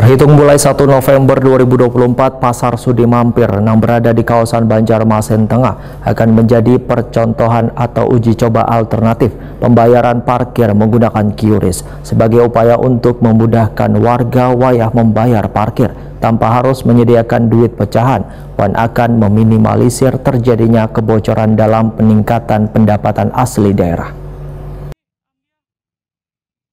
Terhitung mulai 1 November 2024, Pasar Sudi Mampir yang berada di kawasan Banjarmasin Tengah akan menjadi percontohan atau uji coba alternatif pembayaran parkir menggunakan QRIS sebagai upaya untuk memudahkan warga wayah membayar parkir tanpa harus menyediakan duit pecahan dan akan meminimalisir terjadinya kebocoran dalam peningkatan pendapatan asli daerah.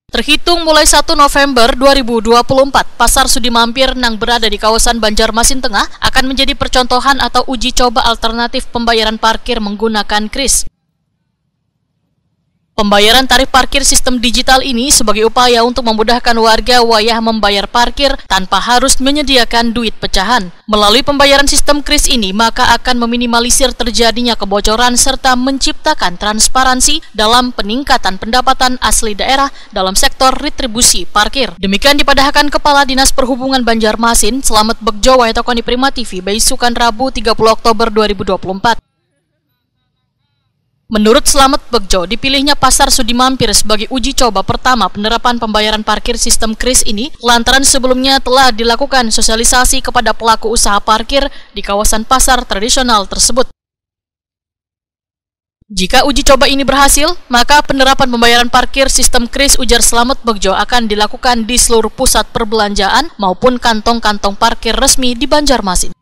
Terhitung mulai 1 November 2024, Pasar Sudi Mampir yang berada di kawasan Banjarmasin Tengah akan menjadi percontohan atau uji coba alternatif pembayaran parkir menggunakan QRIS. Pembayaran tarif parkir sistem digital ini sebagai upaya untuk memudahkan warga wayah membayar parkir tanpa harus menyediakan duit pecahan. Melalui pembayaran sistem QRIS ini, maka akan meminimalisir terjadinya kebocoran serta menciptakan transparansi dalam peningkatan pendapatan asli daerah dalam sektor retribusi parkir. Demikian dipadahkan Kepala Dinas Perhubungan Banjarmasin, Slamet Begjo Wahyatokoni Prima TV, Baisukan Rabu 30 Oktober 2024. Menurut Slamet Begjo, dipilihnya Pasar Sudi Mampir sebagai uji coba pertama penerapan pembayaran parkir sistem QRIS ini lantaran sebelumnya telah dilakukan sosialisasi kepada pelaku usaha parkir di kawasan pasar tradisional tersebut. Jika uji coba ini berhasil, maka penerapan pembayaran parkir sistem QRIS, ujar Slamet Begjo, akan dilakukan di seluruh pusat perbelanjaan maupun kantong-kantong parkir resmi di Banjarmasin.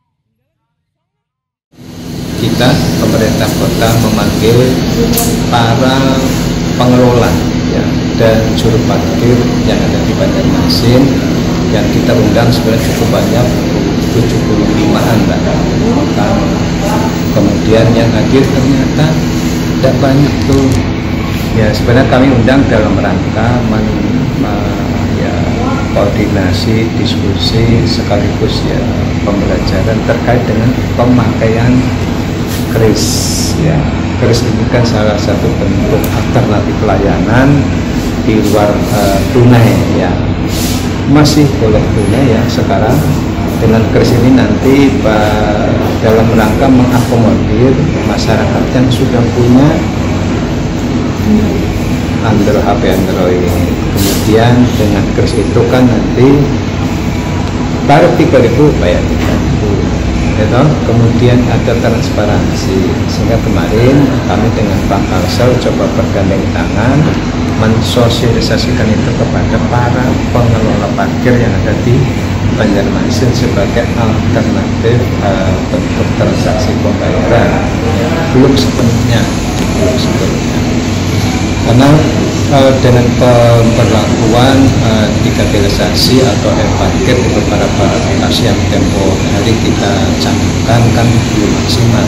Kita, pemerintah kota, memanggil para pengelola dan juru parkir yang ada di Banjarmasin, yang kita undang sebenarnya cukup banyak, 75-an bahkan. Kemudian yang hadir ternyata tidak banyak tuh. Ya, sebenarnya kami undang dalam rangka koordinasi, diskusi, sekaligus pembelajaran terkait dengan pemakaian QRIS. QRIS ini kan salah satu bentuk alternatif layanan di luar tunai, masih boleh tunai sekarang. Dengan QRIS ini nanti dalam rangka mengakomodir masyarakat yang sudah punya HP Android. Kemudian dengan QRIS itu kan nanti tarif 3.000 bayar 3.000. Kemudian ada transparansi, sehingga kemarin kami dengan Pak Kalsel coba bergandeng tangan mensosialisasikan itu kepada para pengelola parkir yang ada di Banjarmasin sebagai alternatif bentuk transaksi pembayaran. Belum sepenuhnya, karena dengan pemberlakuan digitalisasi atau e-parkir itu para aplikasi yang tempo hari kita cantumkan kan belum maksimal.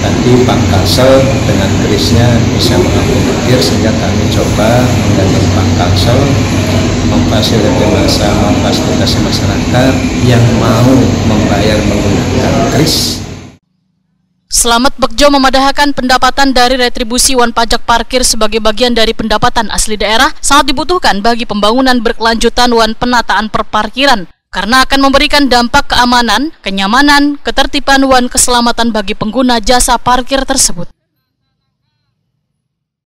Tadi Pak Kalsel dengan QRIS-nya bisa mengakomodir, sehingga kami coba menggandeng Pak Kalsel memfasilitasi masyarakat yang mau membayar menggunakan QRIS. Slamet Begjo memadahkan pendapatan dari retribusi wan pajak parkir sebagai bagian dari pendapatan asli daerah sangat dibutuhkan bagi pembangunan berkelanjutan wan penataan perparkiran, karena akan memberikan dampak keamanan, kenyamanan, ketertiban wan keselamatan bagi pengguna jasa parkir tersebut.